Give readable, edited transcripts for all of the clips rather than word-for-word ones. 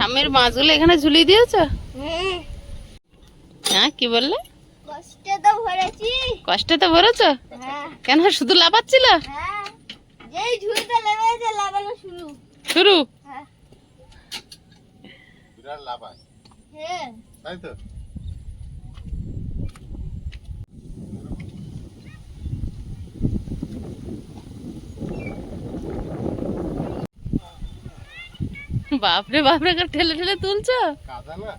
স্বামীর মাছগুলো এখানে ঝুলিয়ে দিয়েছো? হ্যাঁ, কি বললে? কষ্টে তো ভরেছি। কষ্টে তো ভরেছো? হ্যাঁ। কেন, শুধু লাফাচ্ছিল? হ্যাঁ, যেই ঝুড়িতে লেগেছে লাগানো শুরু। শুরু? হ্যাঁ। বিরাট লাফায়, হ্যাঁ। তাই তো? বাপরে বাপরে করে ঠেলে ঠেলে তুলছো? কাদা না?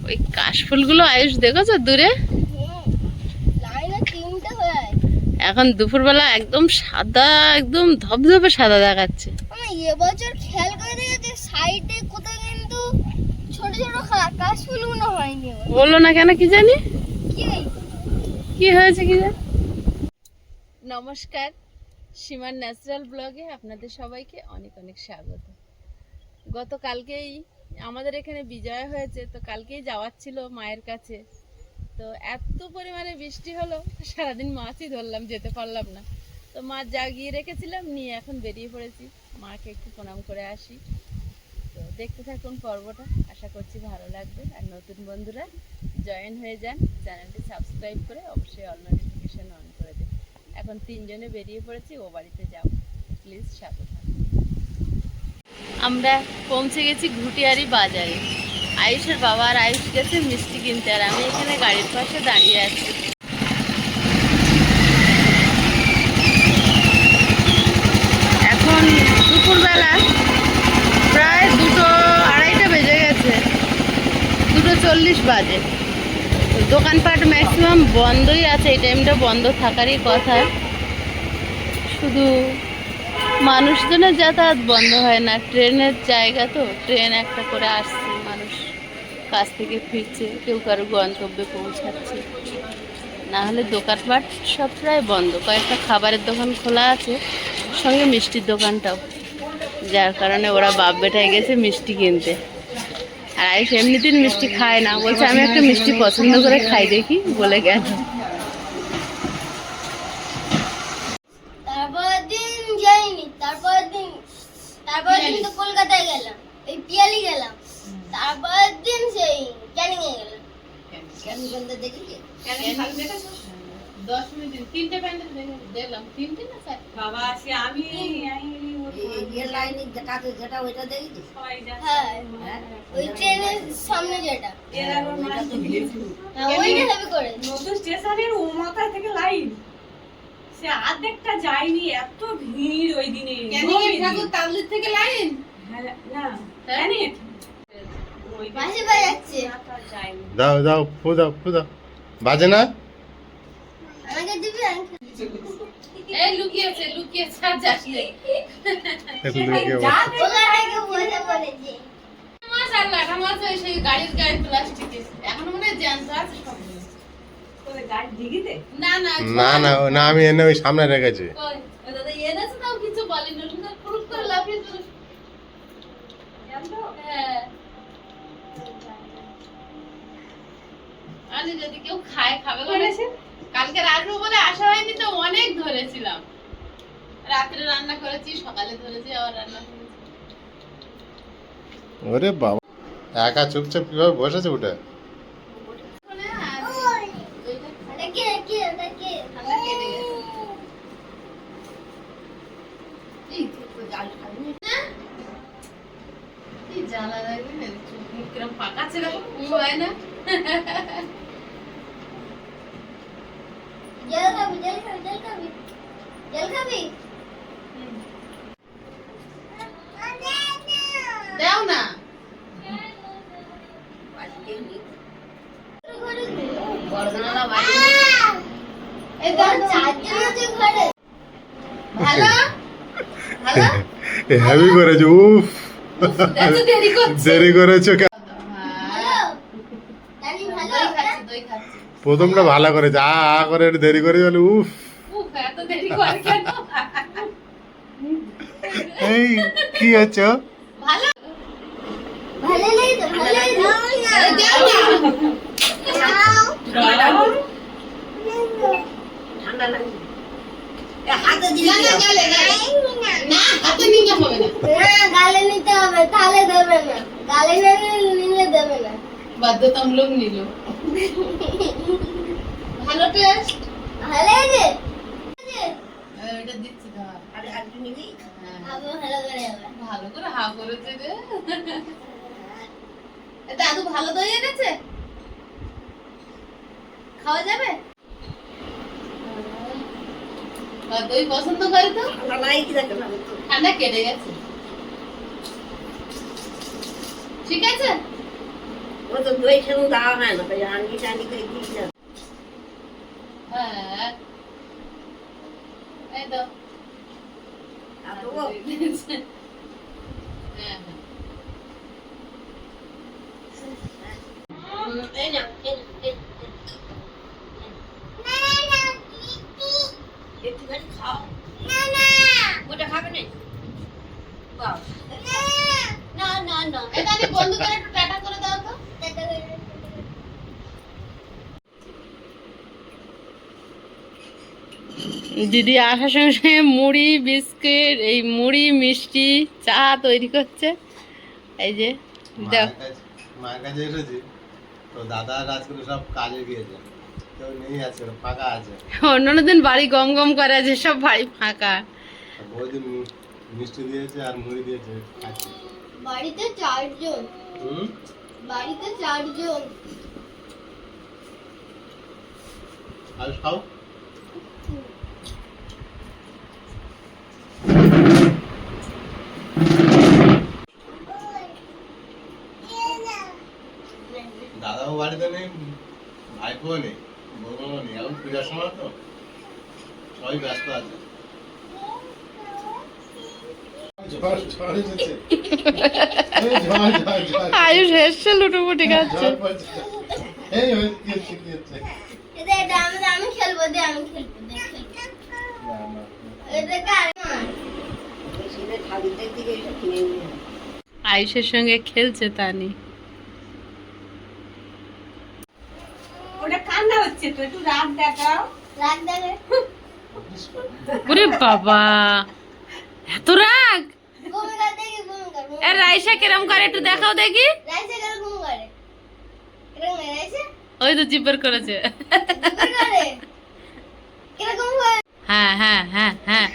ওই কাশফুলগুলো আয়ুষ দেখেছো দূরে? হ্যাঁ। লাইনে তিনটে হয়ে আছে। এখন দুপুরবেলা একদম সাদা, একদম ধবধবে সাদা দেখাচ্ছে। আমি এবছর খেয়াল করে দেখেছি সাইডে কোথাও কিন্তু ছোট ছোট কাশফুলগুলো হয়নি এবার। বললো না কেন, কি জানি কি কি হয়েছে কি জানি। নমস্কার, সীমার ন্যাচারাল ব্লগে আপনাদের সবাইকে অনেক অনেক স্বাগত। গতকালকেই আমাদের এখানে বিজয় হয়েছে, তো কালকেই যাওয়ার ছিল মায়ের কাছে। তো এত পরিমাণে বৃষ্টি হলো, সারাদিন মাছই ধরলাম, যেতে পারলাম না। তো মাছ জাগিয়ে রেখেছিলাম, নিয়ে এখন বেরিয়ে পড়েছি। মাকে একটু প্রণাম করে আসি। তো দেখতে থাকুন পর্বটা, আশা করছি ভালো লাগবে। আর নতুন বন্ধুরা জয়েন হয়ে যান, চ্যানেলটি সাবস্ক্রাইব করে অবশ্যই অল নোটিফিকেশন অন করে দিন। এখন তিনজনে বেরিয়ে পড়েছি, ও বাড়িতে যাব, প্লিজ সাথে থাকুন। আমরা পৌঁছে গেছি ঘুটিয়ারি বাজারে। আয়ুষের বাবা আর আয়ুষ গেছে মিষ্টি কিনতে, আর আমি এখানে গাড়ির পাশে দাঁড়িয়ে আছি। এখন দুপুরবেলা প্রায় 2:30 বেজে গেছে, 2:40 বাজে। দোকানপাট ম্যাক্সিমাম বন্ধই আছে, এই টাইমটা বন্ধ থাকারই কথা। শুধু মানুষজনের যাতায়াত বন্ধ হয় না, ট্রেনের জায়গা তো, ট্রেন একটা করে আসছে, মানুষ কাজ থেকে ফিরছে, কেউ কারো গন্তব্যে পৌঁছাচ্ছে। না হলে দোকানপাট সব প্রায় বন্ধ। কয়েকটা খাবারের দোকান খোলা আছে, সঙ্গে মিষ্টির দোকানটাও, যার কারণে ওরা বাপ বেটায় গেছে মিষ্টি কিনতে। আর আয়ুষ এমনিদিন মিষ্টি খায় না, বলছে আমি একটা মিষ্টি পছন্দ করে খাই দেখি বলে গেল। তারপর দিন যাইনি, তারপর দিন তো কলকাতায় গেলাম, এই পিয়ালি গেলাম। তারপর দিন সেই ক্যানিং এ গেলাম। ক্যানিং বন্ধে দেখেছি। 10 মিনিট 3টে প্যান্ডেল দেখলাম, 3টে না 4? বাবা সে আমি এই লাইনে যেটা ওইটা দেখেছি। হ্যাঁ, ওই ট্রেনের সামনে যেটা। এর আগে মাস হ্যাঁ, ওইটা হেভি করে। নতুন স্টেশনের ও মাথা থেকে লাইন সে অর্ধেকটা যায়নি, এত ভিড় ওই দিনে। ঠাকুর তাবলির থেকে লাইন? না জানি ওই মাসি ভাই যাচ্ছে। যায়নি। দাও দাও, ফু দাও, ফু দাও। বাজে না? আমাকে দিবি? এই লুকিয়েছে আর যাসনি। ওখানে বসে পড়েছে। মাছ আর লাঠা মাছ ওই সেই গাড়ির গায়ে প্লাস্টিকে, এখন মনে হয় জ্যান্ত আছে সব। তোদের গাড়ি দিঘিতে না না না না না, আমি এনে ওই সামনে রেখেছি। ওই দাদা এনেছে, তাও কিছু বলেনি, ওটা ফুরুক করে লাফিয়ে চলে। জানতো হ্যাঁ, আরে যদি কেউ খাবে বলে। করেছে কালকে রাখবো বলে আসা হয়নি, তো অনেক ধরেছিলাম। রাত্রে রান্না করেছি, সকালে ধরেছি, আবার রান্না করেছি। ওরে বাবা, একা চুপচাপ কিভাবে বসেছে উঠে? দেখে দেখে দেখে ঠান্ডা কেটে গেছে। এই তো জাল খাবি না? কি জ্বালা লাগে না, চোখ মুখ কিরম পাকাচ্ছে, এরকম হয় না? জল খাবি, জল খাবি, জল খাবি, জল খাবি। দাও না। এই ঘরে চারজন আছে ঘরে। ভালো ভালো। হেভি করেছে, উফ এত দেরি করছে। দেরি করেছো কেন? ভালো? জানি ভালো? দই খাচ্ছি, দই খাচ্ছি। প্রথমটা ভালো করেছে, আ করে একটু দেরি করে বলে উফ। উফ, এত দেরি করে কেন? এই কি হচ্ছে? ভালো ভালো লাগে তো, ভালো লাগে তো। আরে দাও না। ঠান্ডা লাগে হাতে না না গেলে গেলে। না, হাতে নিতে হবে না। হবে, তাহলে দেবে না। গালে না নিলে দেবে না। বাধ্যতামূলক নিল। ভালো টেস্ট। ভালো আছে? এটা দিচ্ছি ধর। আর একটু নিবি? হ্যাঁ, আবার ভালো করে হবে। ভালো করে হা করেছে রে। এ দাদু ভালো দই এনেছে? খাওয়া যাবে? দই পছন্দ করে তো? আমরা নাই কি দেখতে পাবো তো। ঠান্ডা কেটে গেছে। ঠিক আছে? ও তো দই খেয়ে দেওয়া হয় না, তাই আনকি টানি করে দিস না। হ্যাঁ। এই দাও। আর তো হ্যাঁ, হ্যাঁ। এই না, এই না, এই না। একটুখানি খাও। না, না। ওটা খাবে না? বাহ, না, না, না। এটা আমি বন্ধুদের একটু টাটা করে দাও তো। দিদি আসার সঙ্গে সঙ্গে মুড়ি বিস্কিট এই মুড়ি মিষ্টি চা তৈরি করছে এই যে দাও মায়ের কাছে এসেছি তো দাদা আজকে সব কাজে গিয়েছে, কেউ নেই, আছে ফাঁকা আছে। অন্যান্য দিন বাড়ি গম গম করে আছে, সব বাড়ি ফাঁকা। বৌদি মিষ্টি দিয়েছে আর মুড়ি দিয়েছে, খাচ্ছি। বাড়িতে 4 জন। হুম, বাড়িতে 4 জন। আর খাও। দাদাও বাড়িতে নেই, ভাইপোও নেই, বৌমাও নেই, এখন পূজার সময় তো সবাই ব্যস্ত আছে। ঝড় ঝড় এসেছে। এই ঝড় ঝড় ঝড় আয়ুষ হেসছে লুটোপুটি খাচ্ছে ঝড় পড়ছে। এই কি হচ্ছে, কি হচ্ছে? এটা আমি খেলবো, দে আমি খেলবো, দে খেলবো। না না এটা কার? সেটা থালিতে দিকে এসে কিনে নিয়ে আয়। আয়ুষের সঙ্গে খেলছে তানি। ওটা কান্না হচ্ছে তো, একটু রাগ দেখাও। রাগ দেবে। ওরে বাবা এত রাগ! ভূমিকা দেখি, ভূমিকা। এর রাইসা কিরম করে একটু দেখাও দেখি। রাইসে কিরকম করে? কিরকম করে রাইসে? ওই তো জিব্বার করেছে। কি করে? কিরকম করে? হ্যাঁ হ্যাঁ হ্যাঁ হ্যাঁ।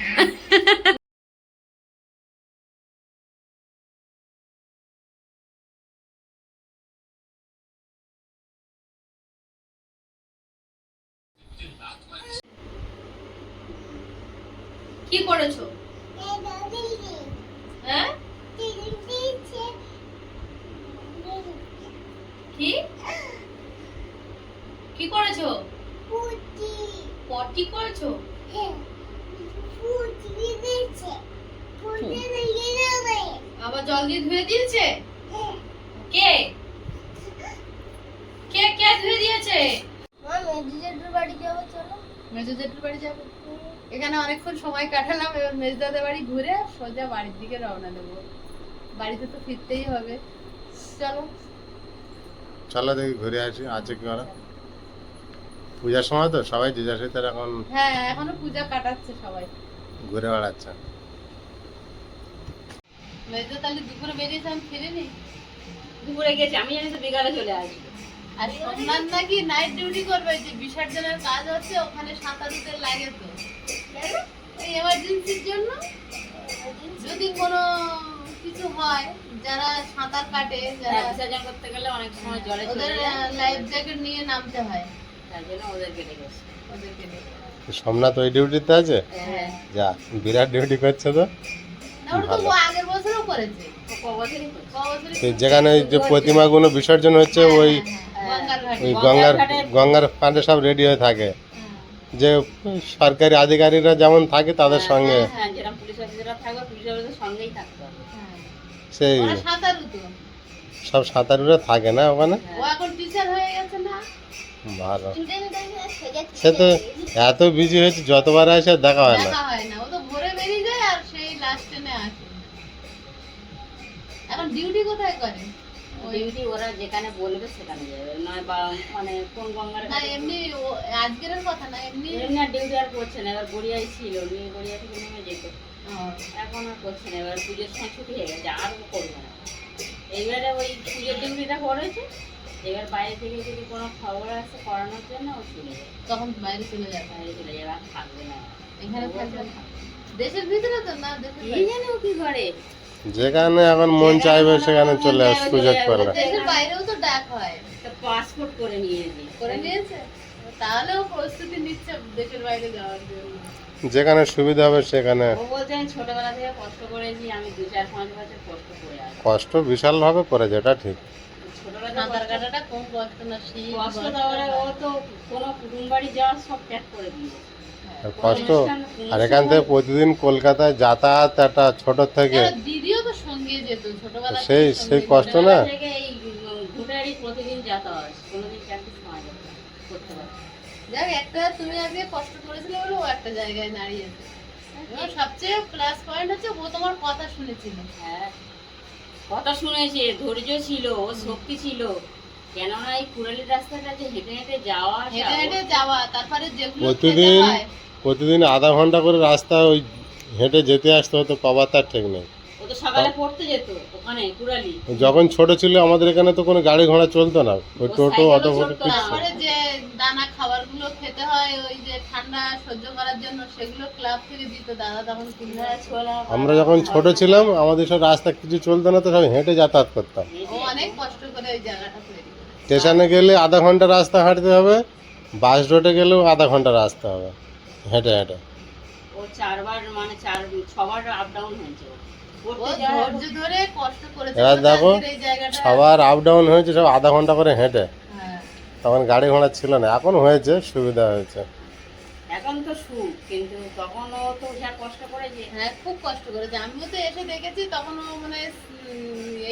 কি করেছো? হ্যাঁ কি কি করেছো? পটি করেছো? আবার জল দিয়ে ধুয়ে দিয়েছে? কে কে কে ধুয়ে দিয়েছে? মা মেজিজের বাড়ি যাবো, চলো। মেজো জেঠুর বাড়ি যাবো। এখানে অনেকক্ষণ সময় কাটালাম, এবার মেজদাদের বাড়ি ঘুরে সোজা বাড়ির দিকে রওনা দেবো। বাড়িতে তো ফিরতেই হবে, চলো। চলো দেখি ঘুরে আসি, আছে কি ওরা। পূজার সময় তো সবাই যে যার সাথে এখন হ্যাঁ এখনো পূজা কাটাচ্ছে সবাই। ঘুরে বেড়াচ্ছে। মেজদা তাহলে দুপুরে বেরিয়েছে, আমি ফিরিনি। দুপুরে গেছে, আমি জানি তো বিকালে চলে আসবো। আর সোমবার নাকি নাইট ডিউটি করবে, যে বিসর্জনের কাজ হচ্ছে ওখানে সাঁতারুদের লাগে তো, এই এমার্জেন্সির জন্য। যদি কোনো কিছু হয়, যারা সাঁতার কাটে, যারা বিসর্জন করতে গেলে অনেক সময় জলে ওদের চলে যায়, লাইফ জ্যাকেট নিয়ে নামতে হয়, তার জন্য ওদেরকে ডেকেছে। ওদেরকে নিয়ে। সোমনাথ ওই ডিউটিতে আছে, হ্যাঁ যা বিরাট ডিউটি করছে তো। না, ওটা তো আগের বছরও করেছে। ও কবছরই করছে। কবছরই তো যেখানে ওই যে প্রতিমাগুলো বিসর্জন হচ্ছে ওই গঙ্গার ঘাটে। ওই গঙ্গার পাড়ে সব রেডি হয়ে থাকে, যে সরকারি আধিকারিকরা যেমন থাকে তাদের সঙ্গে হ্যাঁ, যেরকম পুলিশ অফিসাররা থাকবে, পুলিশ অফিসারের সঙ্গেই থাকতে হবে। হ্যাঁ। সেই ওরা সাঁতারু তো। সব সাঁতারুরা থাকে না ওখানে। ও এখন টিচার হয়ে গেছে না? ভালো, স্টুডেন্টদের সোজা সে তো এত বিজি হয়েছে, যতবার আসে দেখা হয় না। দেখা হয় না, ও তো ভোরে বেরিয়ে যায় আর সেই লাস্ট ট্রেনে আসে। এখন ডিউটি কোথায় করে? ডিউটি ওরা যেখানে বলবে সেখানে যাবে, নয় বা মানে কোন গঙ্গার না ঘাটে। এমনি আজকের কথা না, এমনি। এমনি আর ডিউটি আর করছে না, এবার গড়িয়ায় ছিল, নিয়ে গড়িয়া থেকে নেমে যেত। এখন আর করছে না, এবার পুজোর সময় ছুটি হয়ে গেছে, আর করবে না। এইবারে ওই পুজোর ডিউটিটা করেছে, এবার বাইরে থেকে যদি কোনো খবর আসে করানোর জন্য ও চলে যায়, তখন বাইরে চলে যাবে, বাইরে চলে যাবে, আর থাকবে না। এখানে থাকবে না। দেশের ভিতরে তো না, দেশের এই বাইরে। জানে ও কি করে। যেখানে এখন মন চাইবে সেখানে চলে আস, সুযোগ পেলে। দেশের বাইরেও তো ডাক হয়, একটা পাসপোর্ট করে নিয়েছি। করে নিয়েছে, তাহলেও প্রস্তুতি নিচ্ছে দেশের বাইরে যাওয়ার জন্য। যেখানে সুবিধা হবে সেখানে। ও বলছে আমি ছোটবেলা থেকে কষ্ট করেছি, আমি 2-4-5 বছর কষ্ট করে আসি। কষ্ট বিশাল ভাবে করে, যেটা ঠিক। ছোটবেলা সাঁতার কাটাটা কম কষ্ট না, শীত কষ্ট, বর্ষা, তাহলে ও তো কোনো কুটুম বাড়ি যাওয়া সব ত্যাগ করে দিয়েছে। আর কষ্ট। আর এখান থেকে প্রতিদিন কলকাতায় যাতায়াত, একটা ছোট থেকে এবার দিদিও তো সঙ্গে যেত ছোটবেলা সেই কষ্ট না। ছোটবেলা থেকে এই ঘুটারি প্রতিদিন যাতায়াত, কোনোদিন প্র্যাকটিস করা যেত না, করতে পারতো। যাক, একটা তুমি আজকে কষ্ট করেছিলে বলে ও একটা জায়গায় দাঁড়িয়েছে। এবার সবচেয়ে প্লাস পয়েন্ট হচ্ছে ও তোমার কথা শুনেছিল। হ্যাঁ, কথা শুনেছে, ধৈর্য ছিল, ও শক্তি ছিল। কেননা এই কুড়ালির রাস্তাটা যে হেঁটে হেঁটে যাওয়া আসা, হেঁটে হেঁটে যাওয়া, তারপরে যেগুলো খেতে প্রতিদিন হয়, প্রতিদিন আধা ঘন্টা করে রাস্তা ওই হেঁটে যেতে আসতে হতো, কবার তার ঠিক নেই। ও তো সকালে পড়তে যেত ওখানে কুড়ালি। যখন ছোট ছিল আমাদের এখানে তো কোনো গাড়ি ঘোড়া চলতো না, ওই ও টোটো সাইকেলও অটো ফটো চলতো কিছু না। ছিল তারপরে যে দানা খাবারগুলো খেতে হয় ওই যে ঠান্ডা সহ্য করার জন্য, সেগুলো ক্লাব থেকে দিত দাদা তখন কিনে। হ্যাঁ, ছোলা, আমরা যখন ছোট ছিলাম আমাদের সব রাস্তা কিছু চলতো না, তো সব হেঁটে যাতায়াত করতাম। ও অনেক কষ্ট করে ওই জায়গাটা তৈরি করেছে। স্টেশনে গেলে আধা ঘন্টা রাস্তা হাঁটতে হবে, বাস রোডে গেলেও আধা ঘন্টা রাস্তা হবে হেঁটে হেঁটে। ও 4 বার মানে 6 বার আপ ডাউন হয়েছে ও। ও পড়তে যাওয়া ধৈর্য ধরে কষ্ট করেছে এবার বলে দেখো, আজকের এই জায়গাটা। সবার আপ ডাউন হয়েছে সব আধা ঘন্টা করে হেঁটে। হ্যাঁ, তখন গাড়ি ঘোড়া ছিল না, এখন হয়েছে, সুবিধা হয়েছে। এখন তো সুখ, কিন্তু তখন ও তো যা কষ্ট করেছে। হ্যাঁ, খুব কষ্ট করেছে। আমিও তো এসে দেখেছি, তখন ও মানে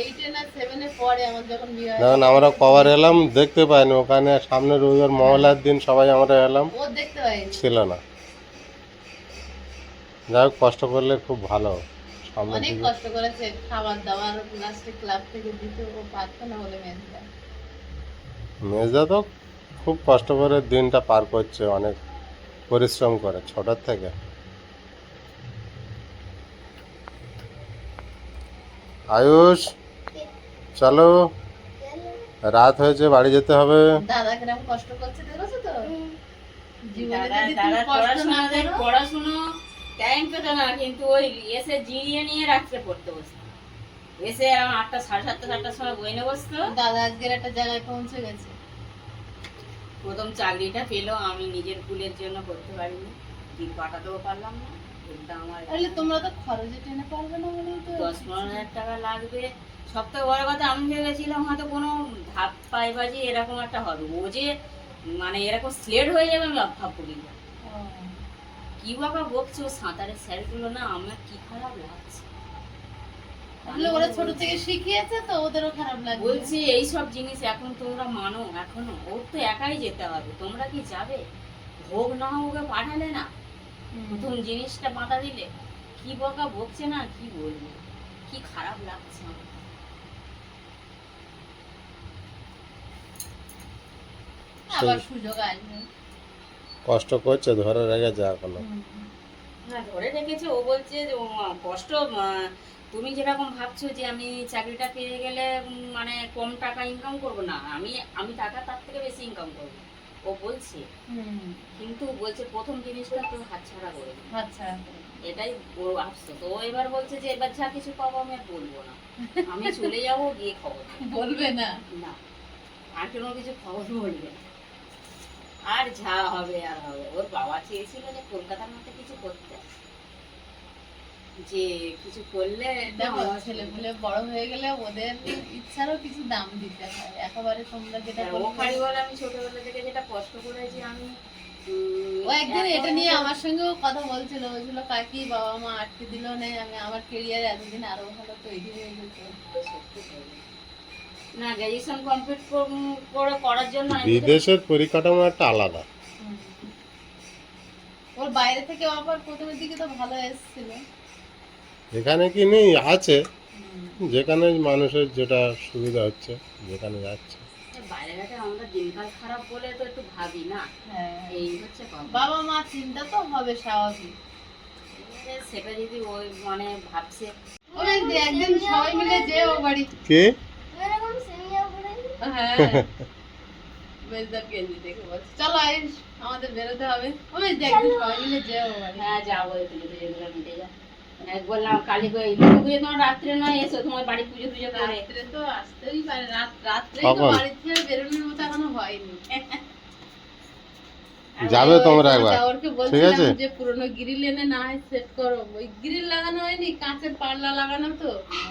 8 না 7 পরে আমার যখন বিয়ে হয়। যখন আমরা কভার এলাম দেখতে পাইনি, ওখানে সামনে রবিবার মহলার দিন সবাই আমরা এলাম, ও দেখতে পাইনি। ছিল না। যাই হোক, কষ্ট করলে খুব ভালো সামনে অনেক দিকে। কষ্ট করেছে, খাবার দাবার লাস্টে ক্লাব থেকে দিতে ও পারতো না বলে মেয়েটা। মেজদা তো খুব কষ্ট করে দিনটা পার করছে, অনেক পরিশ্রম করে ছোটোর থেকে। আয়ুষ, চলো, রাত হয়েছে, বাড়ি যেতে হবে। দাদা কিরম কষ্ট করছে দেখেছো তো? জীবনে দাদা যদি তুমি দাদা কষ্ট না করো, পড়াশুনো টাইম পেত না, কিন্তু ওই এসে জিরিয়ে নিয়ে রাত্রে পড়তে বসতো। এসে এখন 8টা, 7:30-8টার সময় বই নিয়ে বসতো। দাদা আজকের একটা জায়গায় পৌঁছে গেছে। প্রথম চাকরিটা পেলো, আমি নিজের কুলের জন্য করতে পারিনি, দিন কাটাতেও পারলাম না। কিন্তু আমার তাহলে তোমরা তো খরচে টেনে পারবে না বলেই তো। 10-15 হাজার টাকা লাগবে। সব থেকে বড় কথা, আমি ভেবেছিলাম হয়তো কোনো ধাপ পাইবাজি এরকম একটা হবে। ও যে মানে এরকম স্লেট হয়ে যাবে আমি ভাব করি না। ও, কি বাবা বকছে, ও সাঁতারের স্যারগুলো না আমার কি খারাপ লাগছে। তাহলে ওরা ছোট থেকে শিখিয়েছে তো ওদেরও খারাপ লাগবে। বলছি এইসব জিনিস এখন তোমরা মানো, এখনো ওর তো একাই যেতে হবে, তোমরা কি যাবে? হোক না হোক পাঠালে না, প্রথম জিনিসটা বাধা দিলে কি বকা বকছে না, কি বলবো, কি খারাপ লাগছে আমার। আবার সুযোগ আসবে। কষ্ট করছে, ধরে রেখেছে এখনো। না ধরে রেখেছে, ও বলছে যে কষ্ট, তুমি যেরকম ভাবছো যে আমি চাকরিটা পেয়ে গেলে মানে কম টাকা ইনকাম করব না, আমি টাকা তার থেকে বেশি ইনকাম করবো, ও বলছে। কিন্তু বলছে প্রথম জিনিসটা তো হাতছাড়া করে দিই। আচ্ছা, এটাই ওর আফসোস। তো ও এবার বলছে যে এবার যা কিছু পাবো আমি আর বলবো না, আমি চলে যাবো, গিয়ে খবর দেবো। বলবে না। না, আর কোনো কিছু খবর বলবে না। আর যা হবে আর হবে। ওর বাবা চেয়েছিল যে কলকাতার মধ্যে কিছু করতে, যে কিছু করলে দেখো, ছেলে পেলে বড় হয়ে গেলে ওদের ইচ্ছারও কিছু দাম দিতে হয়। একেবারে তোমরা যেটা ও বলছো। খালি বলে আমি ছোটবেলা থেকে যেটা কষ্ট করেছি আমি ও একদিন এটা নিয়ে আমার সঙ্গেও কথা বলছিল, বলছিল কাকি বাবা মা আটকে দিল না, আমি আমার কেরিয়ার এতদিন আরো ভালো তৈরি হয়ে যেত। না, গ্র্যাজুয়েশন কমপ্লিট করার জন্য আমি বিদেশের পরিকাঠামো একটা আলাদা। ওর বাইরে থেকে অফার প্রথমের দিকে তো ভালো এসেছিল। এখানে কি নেই, আছে, যেখানে মানুষের যেটা সুবিধা হচ্ছে যেখানে যাচ্ছে। বাইরে ঘাটে আমরা দিনকাল খারাপ বলে তো একটু ভাবি না, হ্যাঁ, এই হচ্ছে কথা। বাবা মা চিন্তা তো হবে স্বাভাবিক। সেটা যদি ওই মানে ভাবছে ওই যে একদিন সবাই মিলে যেও বাড়ি। কে এরকম সেমিয়া পরে হ্যাঁ বেলদার গেঞ্জি দেখে বলছি চলো আইস আমাদের বেরোতে হবে। ওই যে একদিন সবাই মিলে যেও বাড়ি। হ্যাঁ যাবো পুজো টুজোগুলো মিটে যা বললাম কালী লক্ষ্মী পুজো তোমার রাত্রে নয় এসো তোমার বাড়ি পুজো টুজো করে রাত্রে তো আসতেই পারে, রাত্রে তো কখন? বাড়ি থেকে বেরোনোর মতো এখনো হয়নি। যাবে তোমরা একবার, দেওরকে ঠিক বলছিলাম আছে? যে পুরনো গ্রিল এনে না হয় সেট করো। ওই গ্রিল লাগানো হয়নি, কাঁচের পাল্লা লাগানো তো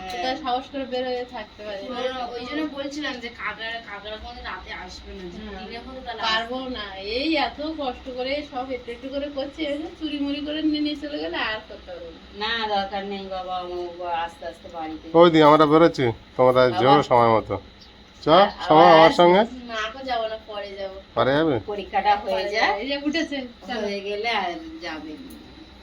সেটা সাহস করে বের হয়ে থাকতে পারে। ওই জন্য বলছিলাম যে কাকারা কোনো রাতে আসবে না দিনে হলে তাহলে পারবো না, এই এত কষ্ট করে সব একটু একটু করে করছি, চুরি মুড়ি করে নিয়ে নিয়ে চলে গেলে আর করতে পারবো না। না দরকার নেই বাবা আস্তে আস্তে বাড়িতে ওই দিন আমরা বেরোচ্ছি, তোমরা যেও সময় মতো। চ সময় আমার সঙ্গে না এখন যাবো না, পরে যাবো। পারে যাবে। পরীক্ষাটা হয়ে যায় এই যে উঠেছে, চলো। হয়ে গেলে আর যাবে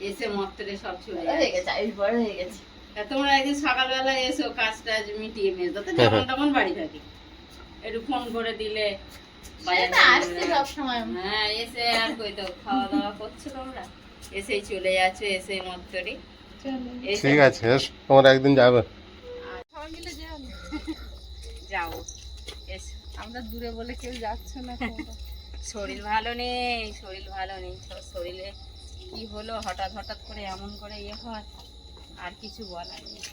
এসে মত্তরে সব চলে হয়ে যাবে গেছে, আমি বড় হয়ে গেছি। তা তোমরা একদিন সকালবেলা এসো কাজ টাজ মিটিয়ে মেজো তো যখন তখন বাড়ি থাকি একটু ফোন করে দিলে বাজার সেটা আসছে সব সময়। হ্যাঁ এসে আর কই তো খাওয়া দাওয়া করছো তোমরা এসেই চলে যাচ্ছ এসে মত্তরে চলো এসে ঠিক আছে, এস তোমরা একদিন যাবে। সবাই মিলে যাও না। যাও এসো আমরা দূরে বলে কেউ যাচ্ছে না তোমরা। শরীর ভালো নেই শরীরে কি হলো হঠাৎ হঠাৎ করে এমন করে ইয়ে হয় আর কিছু বলার নেই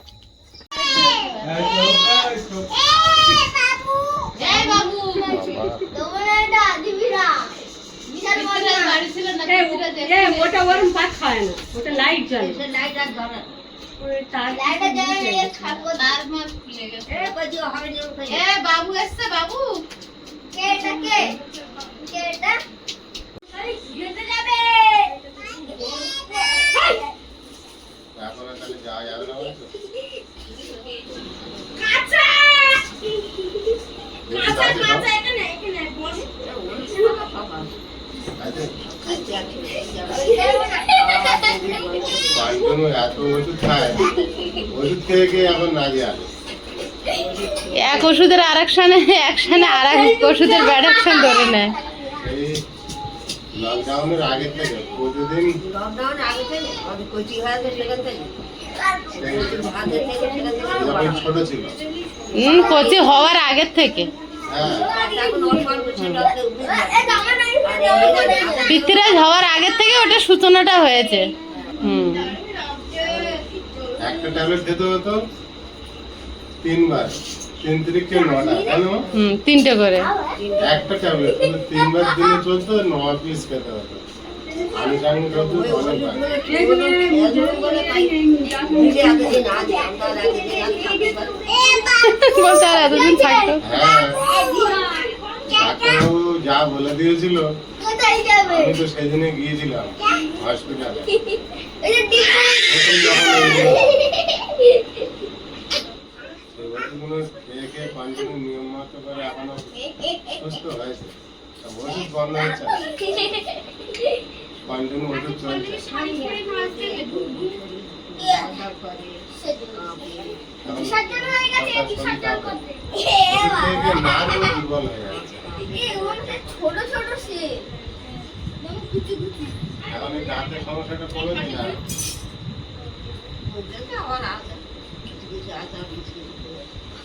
এই বাবু, তোমরা এটা দিবিরা বিশাল মজা বাড়ি ছিল না, ওটা ওরম পাত খায় না, ওটা লাইট জ্বলে। লাইটটা জ্বলে ওই তার লাইটটা জ্বলে খাবো তার মাস খুলে গেছে। কইও হবে যে এ বাবু এসছে, বাবু কে এটা কে এটা আরে যেতে যাবে এখন তাহলে যাওয়া যাবে না বলছো? কাঁচা কাঁচা এখানে বল আছে? পাঁচজন এত ওষুধ খায়, ওষুধ খেয়ে খেয়ে এখন না যায়। এক ওষুধের আরেকশনে আর এক ওষুধের ব্যাড অ্যাকশন ধরে নেয়। এই লকডাউনের আগে থেকে প্রতিদিন যখন ছোট ছিল, কচি হওয়ার আগের থেকে, হ্যাঁ পৃথ্বীরাজ হওয়ার আগের থেকে ওটা সূচনাটা হয়েছে। একটা ট্যাবলেট খেতে হতো 3 বার, 3 তিরিকে 9টা, কেন? 3টে করে। একটা ট্যাবলেট 3 বার দিনে চলতো, 9 পিস খেতে হতো। আমি সঙ্গে চলতো অনেক বার। বলতে আর এতদিন থাকতো। হ্যাঁ, ডাক্তারবাবু যা বলে দিয়েছিল, কোথায় যাবে আমি তো সেদিনে গিয়েছিলাম হসপিটালে। এটা ঠিক প্রথম যখন এই সেই ওষুধগুলো খেয়ে খেয়ে কন্টিনিউ নিয়ম মতো করে এখনো সুস্থ হয়েছে। তা ওষুধ বন্ধ হচ্ছে না, কন্টিনিউ ওষুধ চলছে। এখন সাজ্জাদ হয়ে গেছে সরকার শরীর সাজ্জাদ খারাপ। করতে ওষুধ খেয়ে খেয়ে নার্ভও দুর্বল হয়ে যাচ্ছে। ছোট ছোট সে কুচি কুচি এখন এই দাঁতের সমস্যাটা কমেছে না?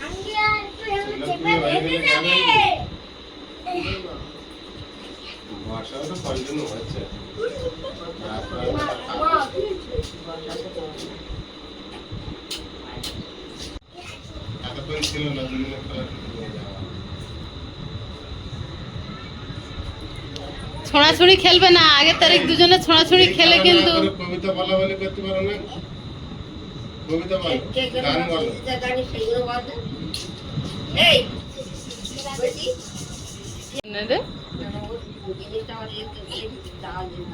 আঙ্গিয়া একটু এমন চেপে রেখে যাবে বর্ষাও তো কন্টিনিউ হচ্ছে। রাস্তায় এতক্ষণ ছিল না, দুদিনের খেলা শুরু হয়ে যাওয়া। ছোঁড়াছুড়ি খেলবে না, আগের তারিখ দুজনে ছোঁড়াছুড়ি খেলে কিন্তু করে কবিতা বলা বলে করতে পারো না? কবিতা বলো, গান বলো।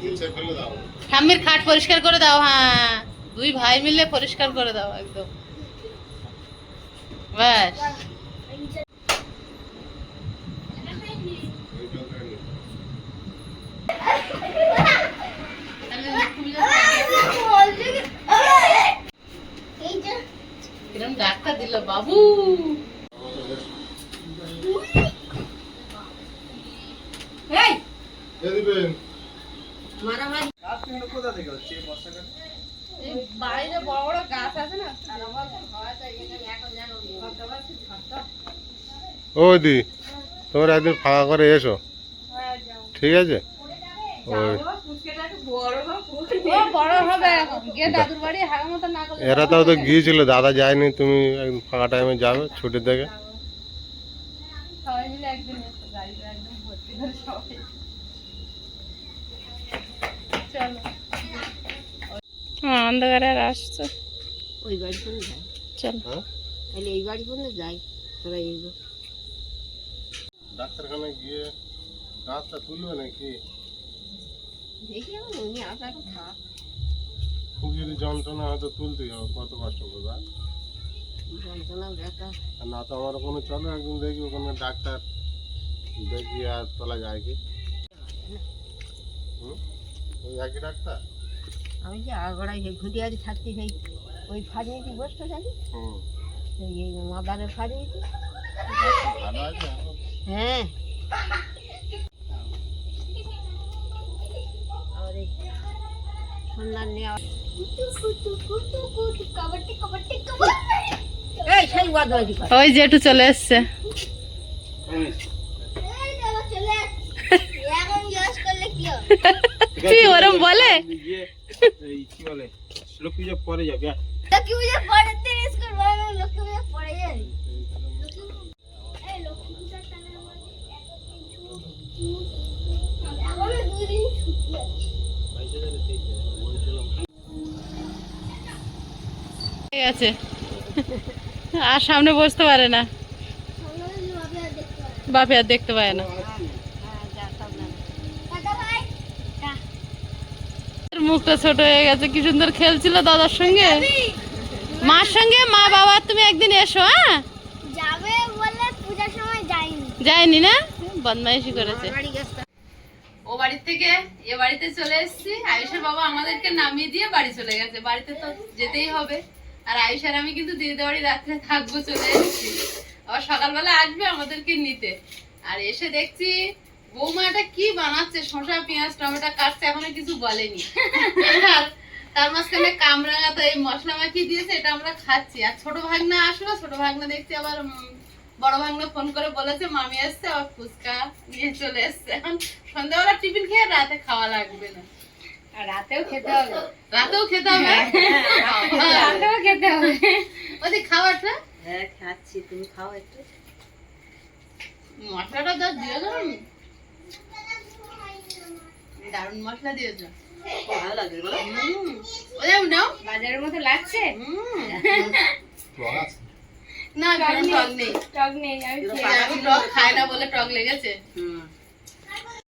ইচ্ছে ফেলে দাও। ঠাম্মির খাট পরিষ্কার করে দাও। হ্যাঁ, 2 ভাই মিলে পরিষ্কার করে দাও একদম, ব্যাস। ওইটাও করে নিও। এই যে কিরম ডাক্তার দিল বাবু। এই এ দিবেন। মারামারি এই বাইরে বড় বড় গাছ আছে না, তার আবার হয়তো এখানে এখন যেন ঝড় ঝড়। ও দি, তোমরা একদিন ফাঁকা করে এসো, ঠিক আছে? ওই ও বড় হবে এখন, গিয়ে দাদুর বাড়ি হাগা মতো না করলে এরা তাও তো গিয়েছিল, দাদা যায়নি, তুমি একদিন ফাঁকা টাইমে যাবে ছুটির থেকে। সবাই মিলে একদিন এসো, গাড়িটা একদম ভর্তি করে সবাই। চলো অন্ধকারে আর আসছো, ওই বাড়ি পর্যন্ত যাই, চলো। হ্যাঁ, তাহলে এই বাড়ি পর্যন্ত যাই, তোরা এইগুলো ডাক্তারখানায় গিয়ে দাঁতটা তুলবে নাকি? দেখি এখন উনি আসার কথা। খুব যদি যন্ত্রণা হয়তো তুলতেই হবে, কত কষ্ট করবে। যন্ত্রণা ব্যথা আর না তো আমার কোনো চলো একদিন দেখি ওখানে ডাক্তার, দেখি আর তোলা যায় কি। হুম, ওই একই ডাক্তার। আমি যে আগড়াই ঘুটিয়ারি থাকতে সেই ওই ফার্মেসি বসতে থাকি, হুম, সেই এই মাদারের ফার্মেসি। ভালো আছে এখন? হ্যাঁ, আর এই সন্ধান নেওয়া এই সেই বাদবাজি করে। ওই জেঠু চলে এসছে। এখন জিজ্ঞেস করলে কি হবে? তুই ওরম বলে কি বলে লক্ষ্মী পূজা পরে যাবে লক্ষ্মী পূজা পরের দিন স্কুল বন্ধ, লক্ষ্মী পূজা পরে যাবি। এই লক্ষ্মী পূজার টাইমে আমার এতদিন ছুটি, এখনো 2 দিন ছুটি আছে। ঠিক আছে, আর সামনে বসতে পারে না, বাপে আর দেখতে পায় না। মুখটা ছোট হয়ে গেছে, কি সুন্দর খেলছিল দাদার সঙ্গে, মার সঙ্গে। মা বাবা তুমি একদিন এসো। হ্যাঁ, যাবে বলে পূজার সময় যাইনি। যায়নি না, বদমাইশি করেছে। বাড়ি গেছে ও বাড়ি থেকে এ বাড়িতে চলে এসেছি। আয়ুষের বাবা আমাদেরকে নামিয়ে দিয়ে বাড়ি চলে গেছে, বাড়িতে তো যেতেই হবে। আর আয়ুষের আমি কিন্তু দিদিদের বাড়ি রাত্রে থাকবো, চলে এসেছি। আবার সকালবেলা আসবে আমাদেরকে নিতে। আর এসে দেখছি বৌমা এটা কি বানাচ্ছে, শসা পেঁয়াজ টমেটো কাটছে, এখনো কিছু বলেনি। আর তার মাঝখানে কামরাঙা তো এই মশলা মাখিয়ে দিয়েছে, এটা আমরা খাচ্ছি। আর ছোট ভাগনা আসলো, ছোট ভাগনা দেখছি আবার বড় ভাগনা ফোন করে বলেছে মামি আসছে, আবার ফুচকা নিয়ে চলে এসছে। এখন সন্ধ্যাবেলা টিফিন খেয়ে রাতে খাওয়া লাগবে না, আর রাতেও খেতে হবে। রাতেও খেতে হবে, রাতেও খেতে হবে। ওদের খাবারটা হ্যাঁ খাচ্ছি, তুমি খাও একটু। মশলাটা তো দিয়েছো, দারুণ মশলা দিয়েছো। ভালো লাগে বলো? ওদের নাও, বাজারের মতো লাগছে। না টক নেই, টক নেই, আমি টক খায় না বলে টক লেগেছে। হুম